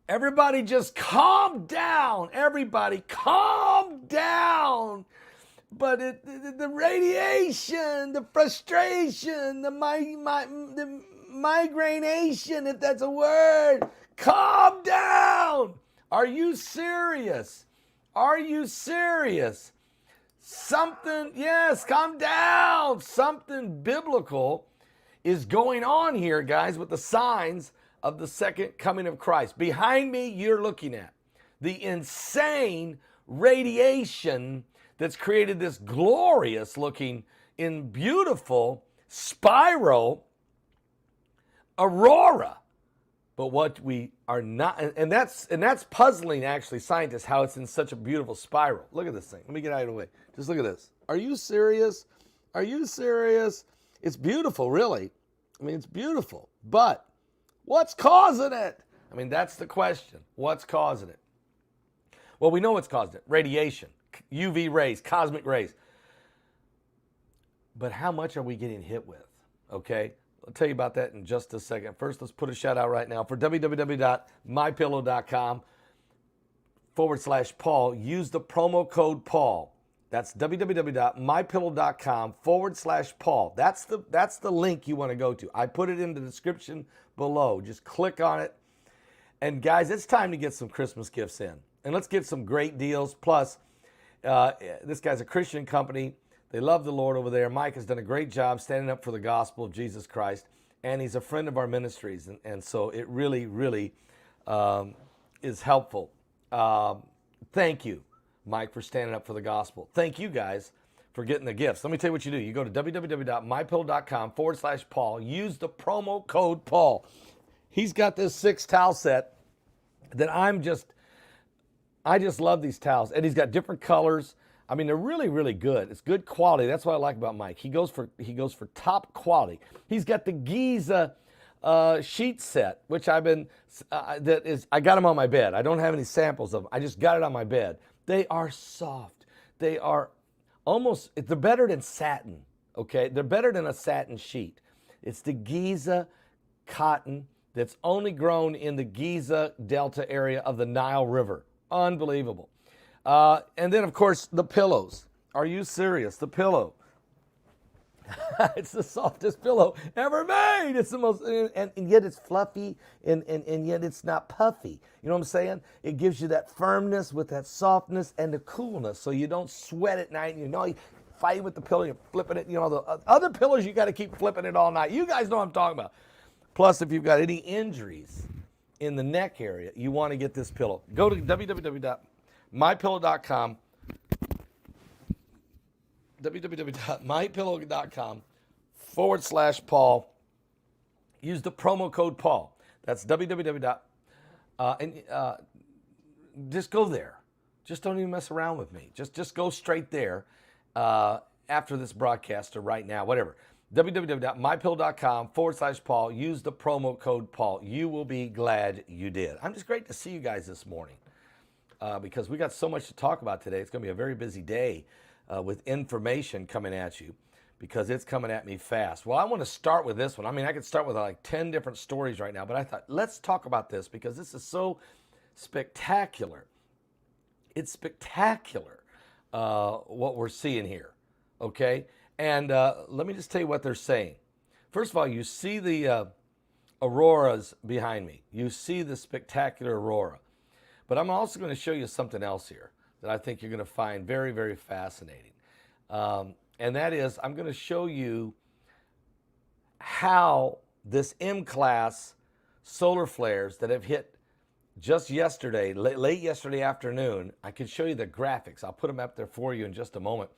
Everybody just calm down. Everybody calm down. But the radiation, the frustration, the migraination, if that's a word, calm down. Are you serious? Are you serious? Something, yes, calm down. Something biblical is going on here, guys, with the signs of the second coming of Christ. Behind me, you're looking at the insane radiation that's created this glorious looking in beautiful spiral aurora. But what we are not, and that's puzzling actually scientists, how it's in such a beautiful spiral. Look at this thing. Let me get out of the way. Just look at this. Are you serious? Are you serious? It's beautiful, really. I mean, it's beautiful. But what's causing it? I mean, that's the question. What's causing it? Well, we know what's causing it. Radiation, UV rays, cosmic rays. But how much are we getting hit with? Okay? I'll tell you about that in just a second. First, let's put a shout out right now for www.mypillow.com/Paul. Use the promo code Paul. That's www.mypillow.com/Paul. That's the link you want to go to. I put it in the description below. Just click on it. And guys, it's time to get some Christmas gifts in. And let's get some great deals. Plus, this guy's a Christian company. They love the Lord over there. Mike has done a great job standing up for the gospel of Jesus Christ. And he's a friend of our ministries. And so it really, really is helpful. Thank you, Mike, for standing up for the gospel. Thank you guys for getting the gifts. Let me tell you what you do. You go to www.mypillow.com/Paul. Use the promo code Paul. He's got this 6 towel set that I just love these towels. And he's got different colors. I mean, they're really, really good. It's good quality. That's what I like about Mike. He goes for top quality. He's got the Giza sheet set, which I got them on my bed. I don't have any samples of them. I just got it on my bed. They are soft. They are they're better than satin, okay? They're better than a satin sheet. It's the Giza cotton that's only grown in the Giza Delta area of the Nile River. Unbelievable. And then, of course, the pillows. Are you serious? The pillow. It's the softest pillow ever made. It's the most, and yet it's fluffy, and yet it's not puffy. You know what I'm saying? It gives you that firmness with that softness and the coolness, so you don't sweat at night. And you fighting with the pillow, you're flipping it. You know, the other pillows, you got to keep flipping it all night. You guys know what I'm talking about. Plus, if you've got any injuries in the neck area, you want to get this pillow. Go to www.mypillow.com. www.mypillow.com/Paul. Use the promo code Paul. That's just go there. Just don't even mess around with me. Just go straight there after this broadcast or right now, whatever. www.mypillow.com/Paul. Use the promo code Paul. You will be glad you did. I'm just great to see you guys this morning because we got so much to talk about today. It's going to be a very busy day with information coming at you because it's coming at me fast. Well, I want to start with this one. I mean, I could start with like 10 different stories right now, but I thought, let's talk about this because this is so spectacular. It's spectacular what we're seeing here, okay? And let me just tell you what they're saying. First of all, you see the auroras behind me. You see the spectacular aurora. But I'm also going to show you something else here that I think you're going to find very, very fascinating. And that is, I'm going to show you how this M-class solar flares that have hit just yesterday, late yesterday afternoon, I can show you the graphics. I'll put them up there for you in just a moment.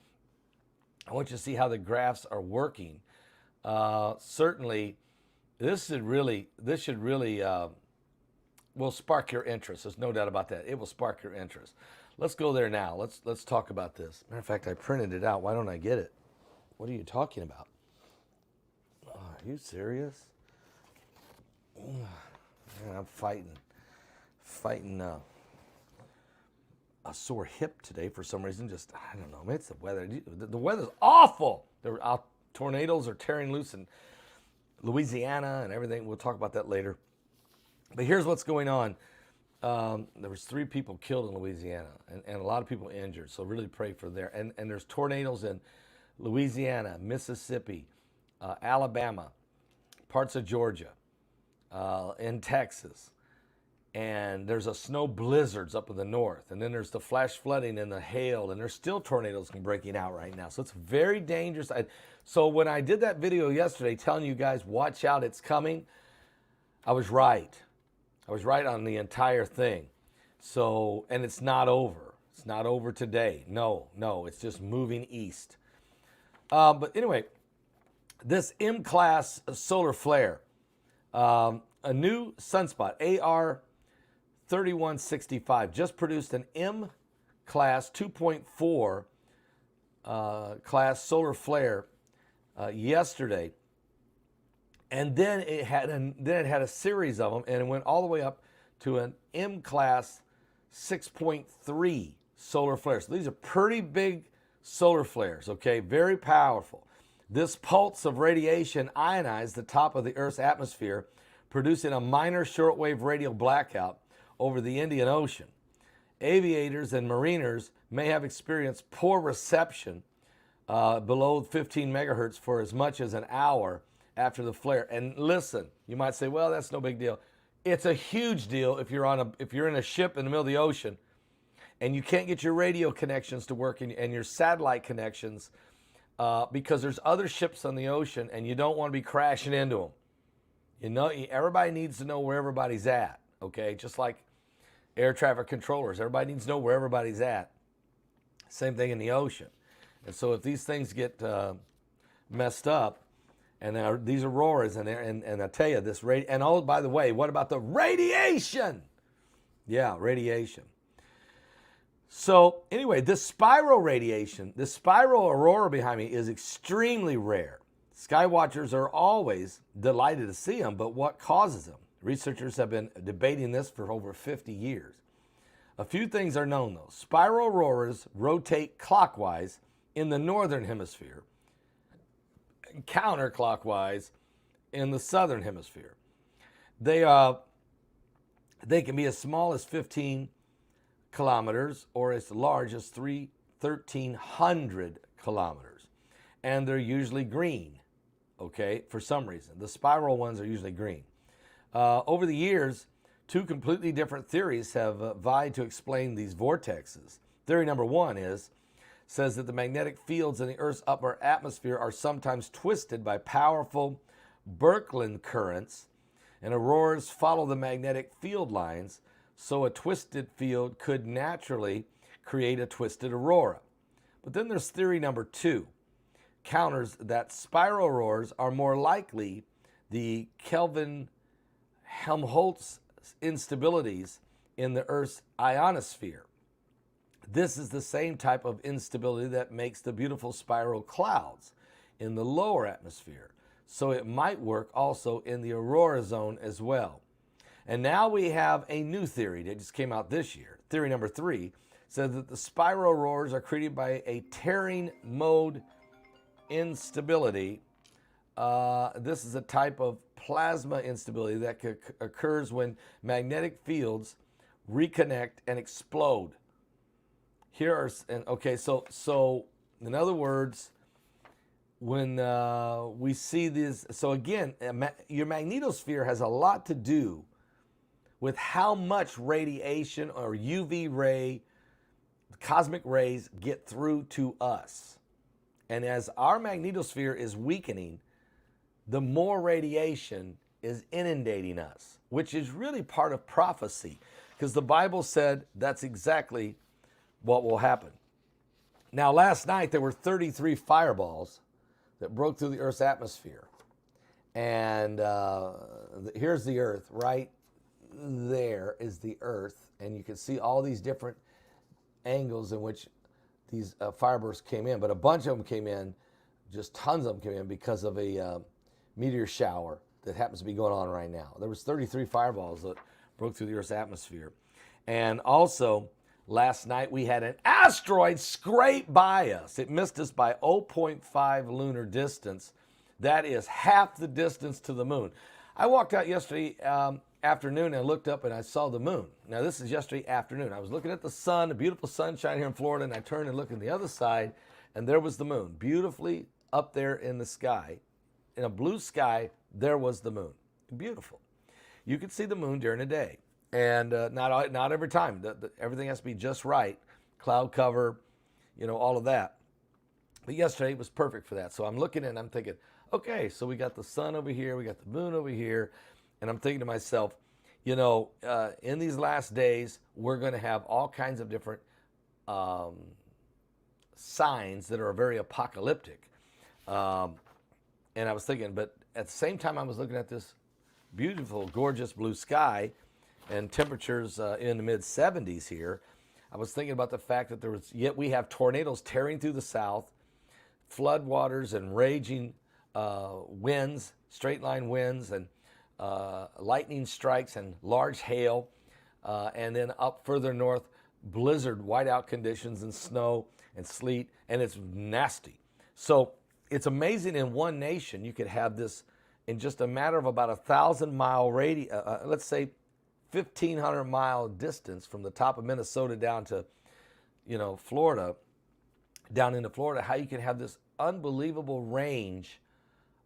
I want you to see how the graphs are working. Certainly, this should really will spark your interest. There's no doubt about that. It will spark your interest. Let's go there now. Let's talk about this. Matter of fact, I printed it out. Why don't I get it? What are you talking about? Oh, are you serious? Man, I'm fighting a sore hip today for some reason. Just, I don't know. Maybe it's the weather. The weather's awful. Tornadoes are tearing loose in Louisiana and everything. We'll talk about that later. But here's what's going on. There was 3 people killed in Louisiana and a lot of people injured. So really pray for there. And there's tornadoes in Louisiana, Mississippi, Alabama, parts of Georgia, in Texas. And there's a snow blizzards up in the north. And then there's the flash flooding and the hail. And there's still tornadoes breaking out right now. So it's very dangerous. So when I did that video yesterday telling you guys, watch out, it's coming, I was right. I was right on the entire thing. So, and it's not over. It's not over today. No, it's just moving east. But anyway, this M-class solar flare, a new sunspot, AR 3165, just produced an M-class 2.4 class solar flare yesterday. And then it had a series of them, and it went all the way up to an M-class 6.3 solar flares. So these are pretty big solar flares, okay? Very powerful. This pulse of radiation ionized the top of the Earth's atmosphere, producing a minor shortwave radial blackout over the Indian Ocean. Aviators and mariners may have experienced poor reception below 15 megahertz for as much as an hour after the flare. And listen, you might say, well, that's no big deal. It's a huge deal if you're in a ship in the middle of the ocean and you can't get your radio connections to work and your satellite connections because there's other ships on the ocean and you don't want to be crashing into them. You know, everybody needs to know where everybody's at, okay? Just like air traffic controllers. Everybody needs to know where everybody's at. Same thing in the ocean. And so if these things get messed up, and these auroras, and I tell you, this and oh, by the way, what about the radiation? Yeah, radiation. So anyway, this spiral radiation, this spiral aurora behind me is extremely rare. Sky watchers are always delighted to see them, but what causes them? Researchers have been debating this for over 50 years. A few things are known though. Spiral auroras rotate clockwise in the northern hemisphere, counterclockwise in the southern hemisphere. They can be as small as 15 kilometers or as large as 1,300 kilometers. And they're usually green, okay, for some reason. The spiral ones are usually green. Over the years, 2 completely different theories have vied to explain these vortexes. Theory number 1 says that the magnetic fields in the Earth's upper atmosphere are sometimes twisted by powerful Birkeland currents, and auroras follow the magnetic field lines, so a twisted field could naturally create a twisted aurora. But then there's theory number 2, counters that spiral auroras are more likely the Kelvin-Helmholtz instabilities in the Earth's ionosphere. This is the same type of instability that makes the beautiful spiral clouds in the lower atmosphere. So it might work also in the aurora zone as well. And now we have a new theory that just came out this year. Theory number 3 says that the spiral auroras are created by a tearing mode instability. This is a type of plasma instability that occurs when magnetic fields reconnect and explode. So in other words, when we see this, so again, your magnetosphere has a lot to do with how much radiation or UV ray, cosmic rays get through to us. And as our magnetosphere is weakening, the more radiation is inundating us, which is really part of prophecy, because the Bible said that's exactly what will happen. Now, last night there were 33 fireballs that broke through the Earth's atmosphere. And here's the Earth. Right there is the Earth. And you can see all these different angles in which these firebursts came in. But a bunch of them came in, just tons of them came in because of a meteor shower that happens to be going on right now. There was 33 fireballs that broke through the Earth's atmosphere. And also, last night we had an asteroid scrape by us. It missed us by 0.5 lunar distance. That is half the distance to the moon. I walked out yesterday afternoon, and I looked up and I saw the moon. Now, this is yesterday afternoon. I was looking at the sun, a beautiful sunshine here in Florida, and I turned and looked on the other side, and there was the moon, beautifully up there in the sky. In a blue sky, there was the moon. Beautiful. You could see the moon during the day, and not every time. Everything has to be just right. Cloud cover, all of that. But yesterday was perfect for that. So I'm looking and I'm thinking, okay, so we got the sun over here, we got the moon over here, and I'm thinking to myself, in these last days, we're going to have all kinds of different signs that are very apocalyptic. And I was thinking, but at the same time, I was looking at this beautiful, gorgeous blue sky and temperatures in the mid 70s here. I was thinking about the fact that yet we have tornadoes tearing through the south, floodwaters and raging winds, straight line winds, and lightning strikes and large hail, and then up further north, blizzard, whiteout conditions and snow and sleet, and it's nasty. So it's amazing in one nation you could have this in just a matter of about 1,000-mile radius, let's say 1,500-mile distance from the top of Minnesota down to, Florida, down into Florida, how you can have this unbelievable range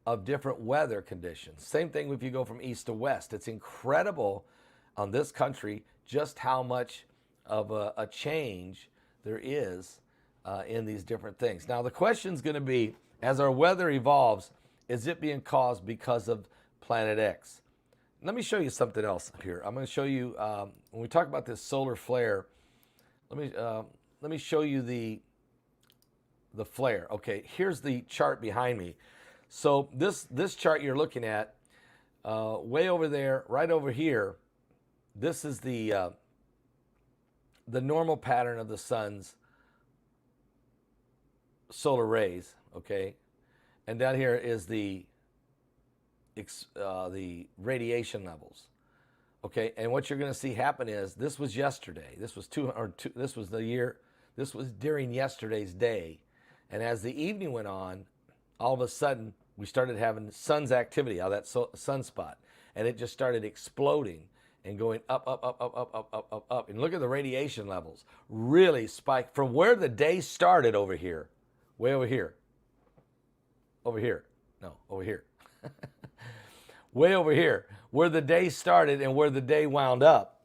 of different weather conditions. Same thing if you go from east to west. It's incredible on this country just how much of a change there is in these different things. Now, the question's going to be, as our weather evolves, is it being caused because of Planet X? Let me show you something else here. I'm going to show you, when we talk about this solar flare, let me show you the flare. Okay, here's the chart behind me. So this chart you're looking at, way over there, right over here, this is the normal pattern of the sun's solar rays, okay? And down here is the radiation levels, okay? And what you're going to see happen is, this was yesterday. This was this was during yesterday's day. And as the evening went on, all of a sudden, we started having sun's activity out of that sunspot. And it just started exploding and going up, up, up, up, up, up, up, up, up. And look at the radiation levels. Really spiked from where the day started over here. Way over here. Over here. No, over here. Way over here. Where the day started and where the day wound up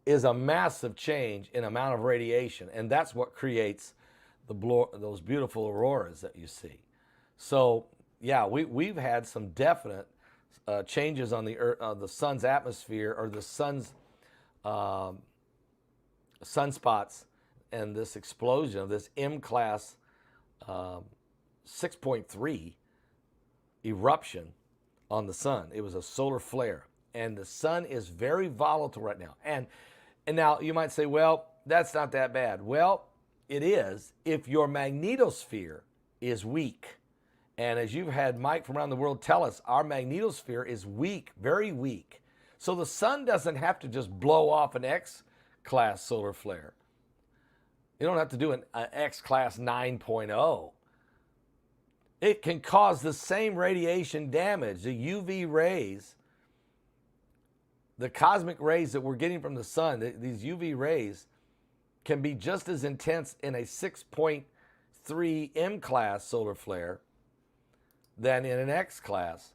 is a massive change in amount of radiation. And that's what creates those beautiful auroras that you see. So, yeah, we've had some definite changes on the sun's atmosphere, or the sun's sunspots, and this explosion of this M-class 6.3 eruption on the sun. It was a solar flare, and the sun is very volatile right now. And now you might say, well, that's not that bad. Well, it is if your magnetosphere is weak. And as you've had Mike from around the world tell us, our magnetosphere is weak, very weak. So the sun doesn't have to just blow off an X-class solar flare. You don't have to do an X-class 9.0. It can cause the same radiation damage, the UV rays, the cosmic rays that we're getting from the sun, these UV rays can be just as intense in a 6.3 M-class solar flare than in an X-class.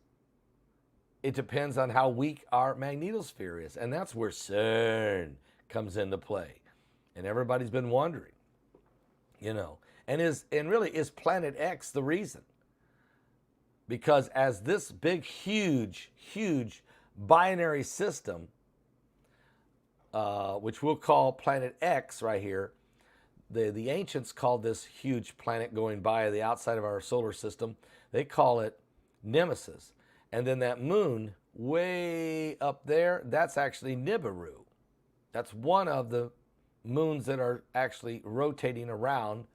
It depends on how weak our magnetosphere is. And that's where CERN comes into play. And everybody's been wondering, and really is Planet X the reason? Because as this big, huge binary system, which we'll call Planet X right here, the ancients called this huge planet going by the outside of our solar system, they call it Nemesis. And then that moon way up there, that's actually Nibiru. That's one of the moons that are actually rotating around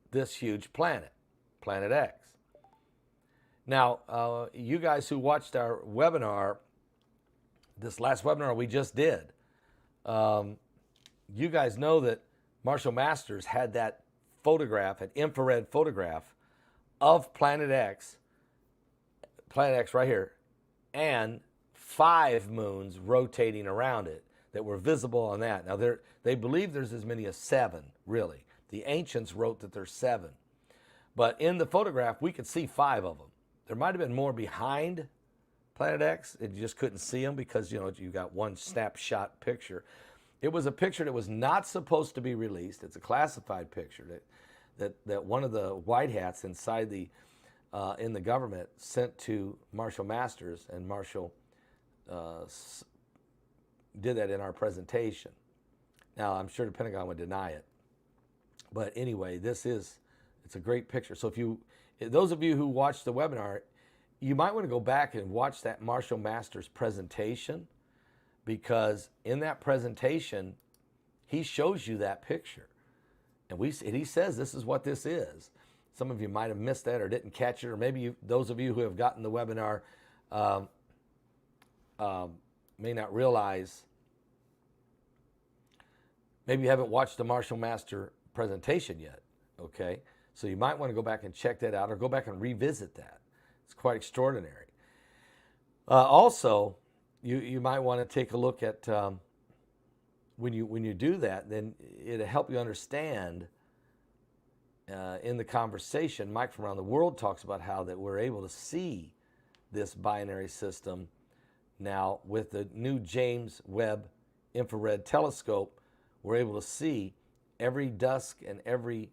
this huge planet, Planet X. Now, you guys who watched our webinar, this last webinar we just did, you guys know that Marshall Masters had that photograph, an infrared photograph of Planet X right here, and 5 moons rotating around it that were visible on that. Now, they believe there's as many as 7, really. The ancients wrote that there's 7. But in the photograph, we could see 5 of them. There might have been more behind Planet X, and you just couldn't see them because, you got one snapshot picture. It was a picture that was not supposed to be released. It's a classified picture that one of the white hats inside in the government sent to Marshall Masters, and Marshall did that in our presentation. Now, I'm sure the Pentagon would deny it. But anyway, it's a great picture. So those of you who watched the webinar, you might want to go back and watch that Marshall Masters presentation, because in that presentation, he shows you that picture. And he says this is what this is. Some of you might have missed that or didn't catch it, or maybe those of you who have gotten the webinar may not realize, maybe you haven't watched the Marshall Master presentation yet, okay? So you might want to go back and check that out, or go back and revisit that. It's quite extraordinary. Also, you might want to take a look at, when you do that, then it'll help you understand in the conversation. Mike from around the world talks about how that we're able to see this binary system now with the new James Webb infrared telescope. We're able to see every dusk and every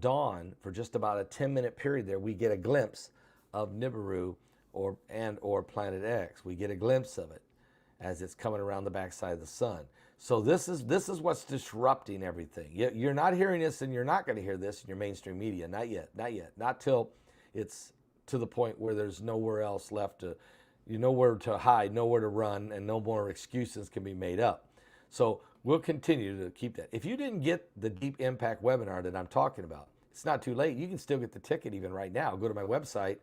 dawn for just about a 10-minute period there. We get a glimpse of Nibiru or Planet X. We get a glimpse of it as it's coming around the backside of the sun. So this is what's disrupting everything. You're not hearing this, and you're not going to hear this in your mainstream media. Not yet. Not till it's to the point where there's nowhere else left nowhere to hide, nowhere to run, and no more excuses can be made up. So we'll continue to keep that. If you didn't get the Deep Impact webinar that I'm talking about, it's not too late. You can still get the ticket even right now. Go to my website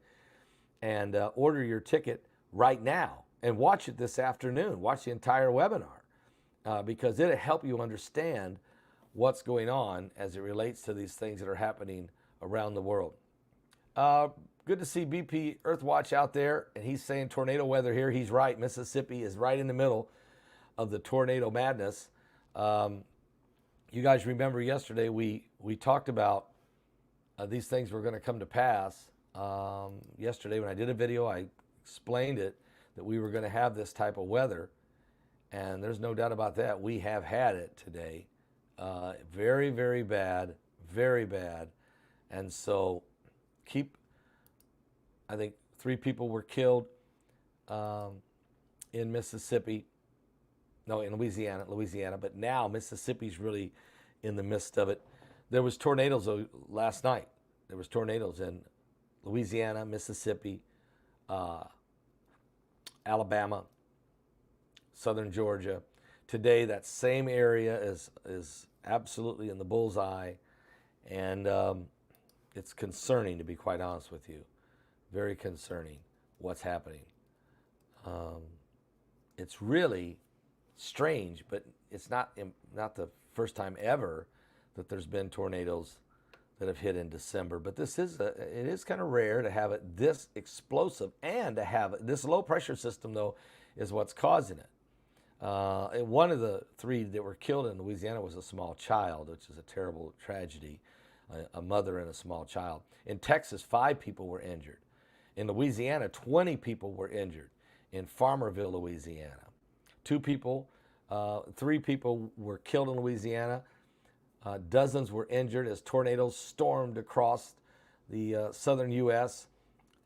and order your ticket right now and watch it this afternoon. Watch the entire webinar. Because it'll help you understand what's going on as it relates to these things that are happening around the world. Good to see BP Earthwatch out there, and he's saying tornado weather here. He's right. Mississippi is right in the middle of the tornado madness. You guys remember yesterday we talked about these things were going to come to pass. Yesterday when I did a video, I explained it, that we were going to have this type of weather. And there's no doubt about that. We have had it today. Very, very bad. Very bad. And so I think 3 people were killed in Mississippi. No, in Louisiana. But now Mississippi's really in the midst of it. There was tornadoes last night. There was tornadoes in Louisiana, Mississippi, Alabama, southern Georgia. Today, that same area is absolutely in the bullseye, and it's concerning, to be quite honest with you. Very concerning what's happening. It's really strange, but it's not the first time ever that there's been tornadoes that have hit in December. But it is kind of rare to have it this explosive, and to have it, this low pressure system though is what's causing it. And one of the 3 that were killed in Louisiana was a small child, which is a terrible tragedy, a mother and a small child. In Texas, 5 people were injured. In Louisiana, 20 people were injured in Farmerville, Louisiana. 3 people were killed in Louisiana. Dozens were injured as tornadoes stormed across the southern U.S.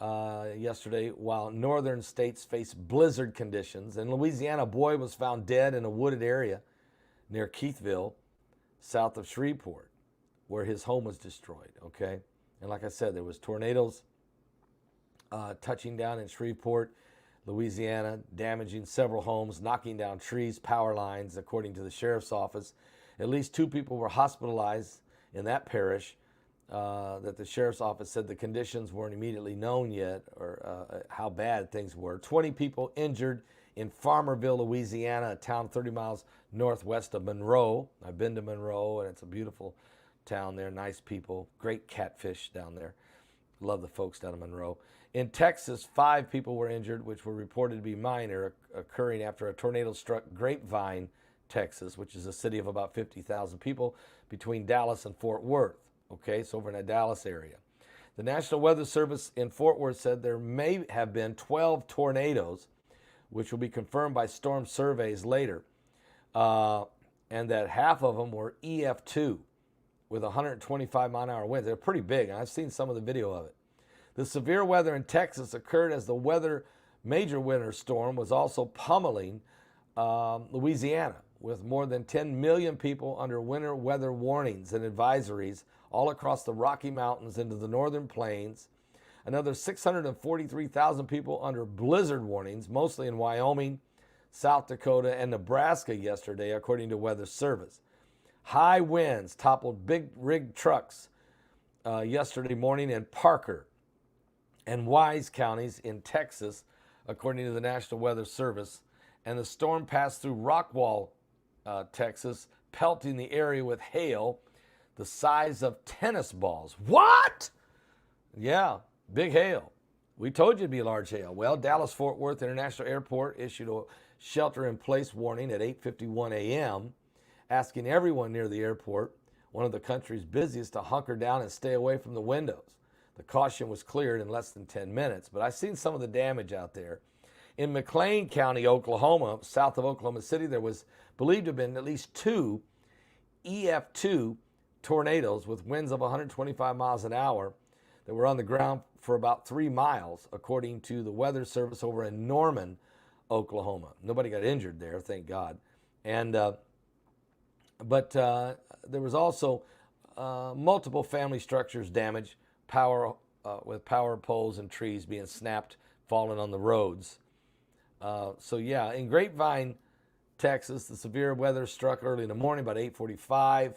Yesterday, while northern states face blizzard conditions. In Louisiana, a boy was found dead in a wooded area near Keithville, south of Shreveport, where his home was destroyed, okay? And like I said, there was tornadoes touching down in Shreveport, Louisiana, damaging several homes, knocking down trees, power lines, according to the sheriff's office. At least 2 people were hospitalized in that parish. That the sheriff's office said the conditions weren't immediately known yet, or how bad things were. 20 people injured in Farmerville, Louisiana, a town 30 miles northwest of Monroe. I've been to Monroe, and it's a beautiful town there. Nice people, great catfish down there. Love the folks down in Monroe. In Texas, 5 people were injured, which were reported to be minor, occurring after a tornado struck Grapevine, Texas, which is a city of about 50,000 people between Dallas and Fort Worth. Okay, so over in the Dallas area. The National Weather Service in Fort Worth said there may have been 12 tornadoes, which will be confirmed by storm surveys later, and that half of them were EF2 with 125-mile-an-hour winds. They're pretty big, and I've seen some of the video of it. The severe weather in Texas occurred as the major winter storm was also pummeling Louisiana, with more than 10 million people under winter weather warnings and advisories all across the Rocky Mountains into the northern plains. Another 643,000 people under blizzard warnings, mostly in Wyoming, South Dakota, and Nebraska yesterday, according to Weather Service. High winds toppled big rig trucks yesterday morning in Parker and Wise counties in Texas, according to the National Weather Service. And the storm passed through Rockwall, Texas, pelting the area with hail the size of tennis balls. What? Yeah, big hail. We told you it'd be large hail. Well, Dallas-Fort Worth International Airport issued a shelter-in-place warning at 8:51 a.m., asking everyone near the airport, one of the country's busiest, to hunker down and stay away from the windows. The caution was cleared in less than 10 minutes, but I've seen some of the damage out there. In McLean County, Oklahoma, south of Oklahoma City, there was believed to have been at least 2 EF2 tornadoes with winds of 125 miles an hour that were on the ground for about 3 miles, according to the Weather Service over in Norman, Oklahoma. Nobody got injured there, thank God. And but there was also multiple family structures damaged, with power poles and trees being snapped, falling on the roads. So yeah, in Grapevine, Texas, the severe weather struck early in the morning, about 8:45,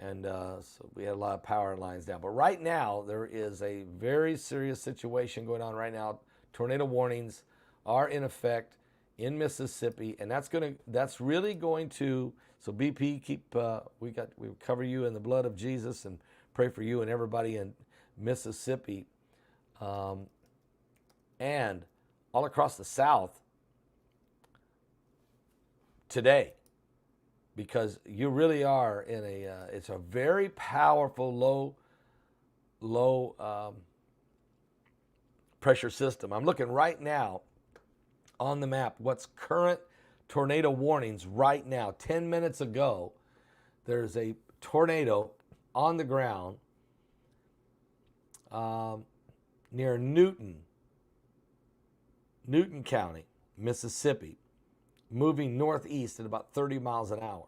and so we had a lot of power lines down. But right now, there is a very serious situation going on right now. Tornado warnings are in effect in Mississippi, and that's really going to. So BP, we cover you in the blood of Jesus and pray for you and everybody in Mississippi, and all across the South today, because you really are in it's a very powerful low pressure system. I'm looking right now on the map what's current tornado warnings right now. 10 minutes ago, there's a tornado on the ground near Newton County, Mississippi, moving northeast at about 30 miles an hour.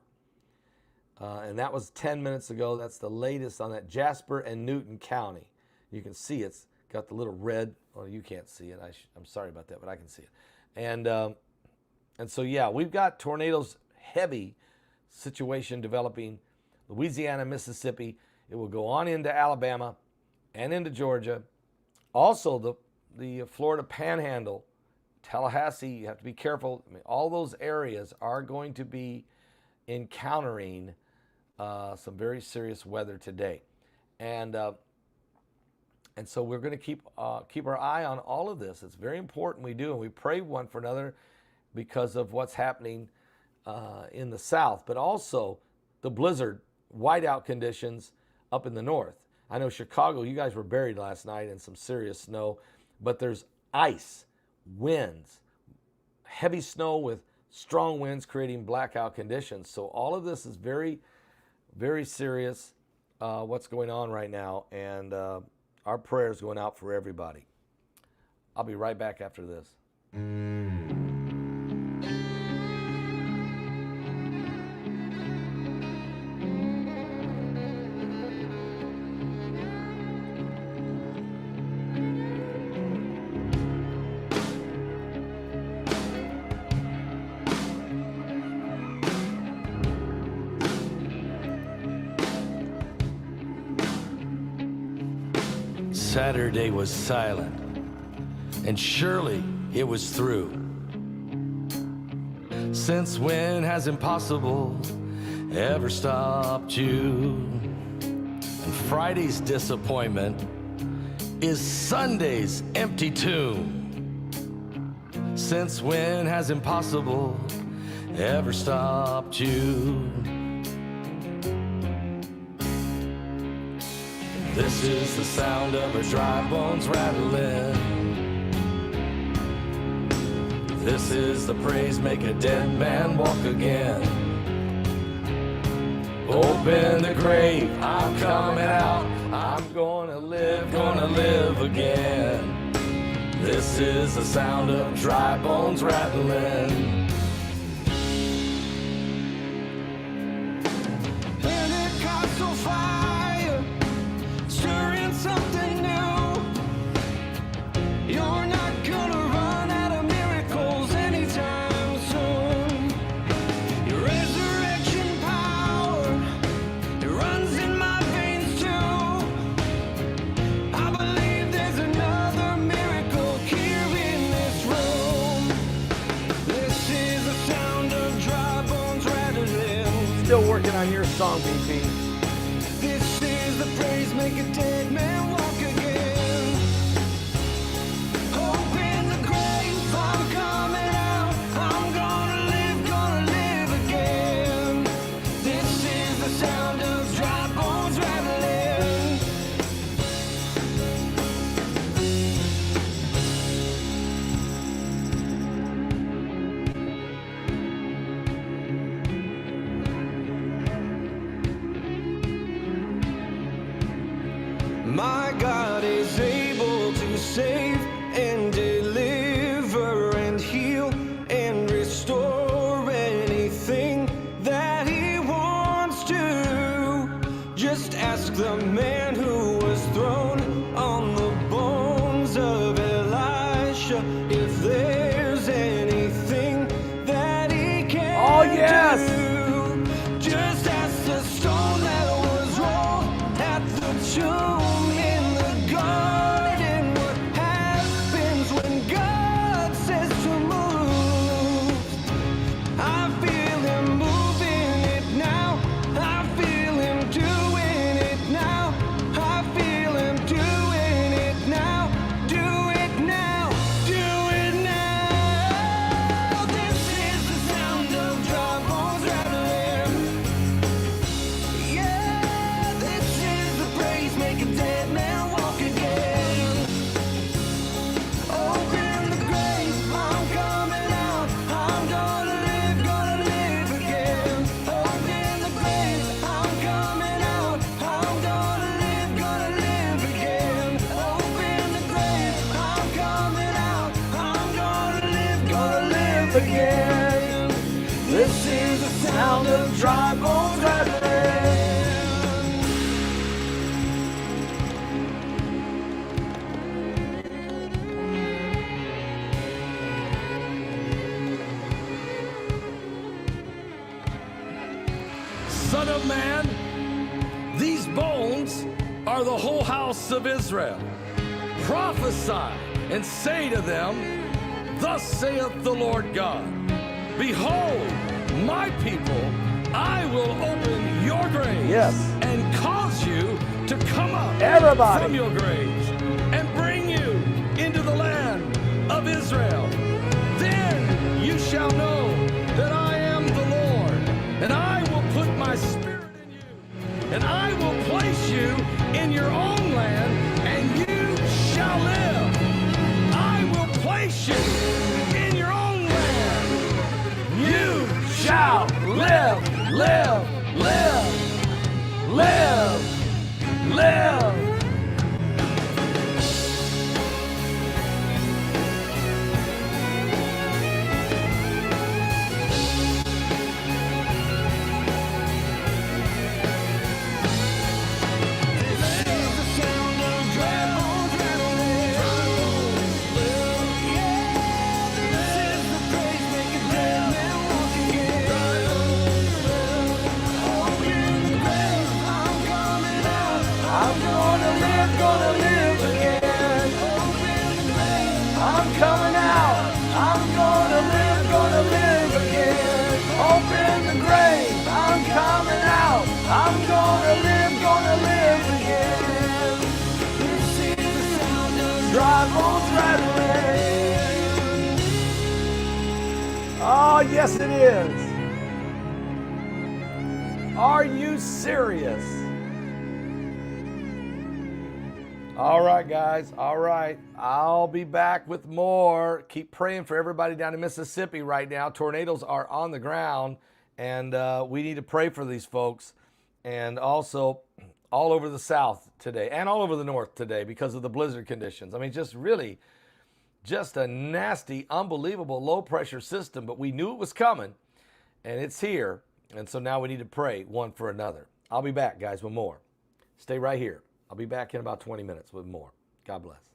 And that was 10 minutes ago. That's the latest on that. Jasper and Newton County. You can see it's got the little red. Well, you can't see it. I'm sorry about that, but I can see it. And so, yeah, we've got tornadoes, heavy situation developing Louisiana, Mississippi. It will go on into Alabama and into Georgia. Also, the Florida Panhandle, Tallahassee, you have to be careful. I mean, all those areas are going to be encountering some very serious weather today. And so we're going to keep our eye on all of this. It's very important we do, and we pray one for another because of what's happening in the South, but also the blizzard, whiteout conditions up in the north. I know Chicago, you guys were buried last night in some serious snow, but there's ice, winds, heavy snow with strong winds creating blackout conditions. So all of this is very, very serious, what's going on right now, and our prayers going out for everybody. I'll be right back after this. Saturday was silent, and surely it was through. Since when has impossible ever stopped you? And Friday's disappointment is Sunday's empty tomb. Since when has impossible ever stopped you? This is the sound of our dry bones rattling. This is the praise, make a dead man walk again. Open the grave, I'm coming out. I'm gonna live again. This is the sound of dry bones rattling. Pentecostal fire, stirring something new. You're not gonna run out of miracles anytime soon. Your resurrection power, it runs in my veins too. I believe there's another miracle here in this room. This is the sound of dry bones rattling. Still working on your song, BP. This is the praise, make a dead man walk again. Open the grave, I'm coming out. I'm gonna live again. This is the sound of dry bones rattling. My God is able to save and deliver and heal and restore anything that He wants to. Just ask the man who was thrown on the bones of Elisha if there's anything that He can do. Just ask the stone that was rolled at the tomb. Again. This is the sound of dry bones rattling. Son of man, these bones are the whole house of Israel. Prophesy and say to them, thus saith the Lord God, behold, my people, I will open your graves and cause you to come up from your graves and bring you into the land of Israel. Then you shall know that I am the Lord, and I will put my spirit in you, and I will place you in your own land, and you shall live. I will place you in your own land. You shall live, live, live, live, live. Oh, yes, it is. Are you serious? All right, guys. All right. I'll be back with more. Keep praying for everybody down in Mississippi right now. Tornadoes are on the ground, and we need to pray for these folks. And also all over the South today and all over the North today because of the blizzard conditions. I mean, just really just a nasty, unbelievable low pressure system, but we knew it was coming, and it's here. And so now we need to pray one for another. I'll be back, guys, with more. Stay right here. I'll be back in about 20 minutes with more. God bless.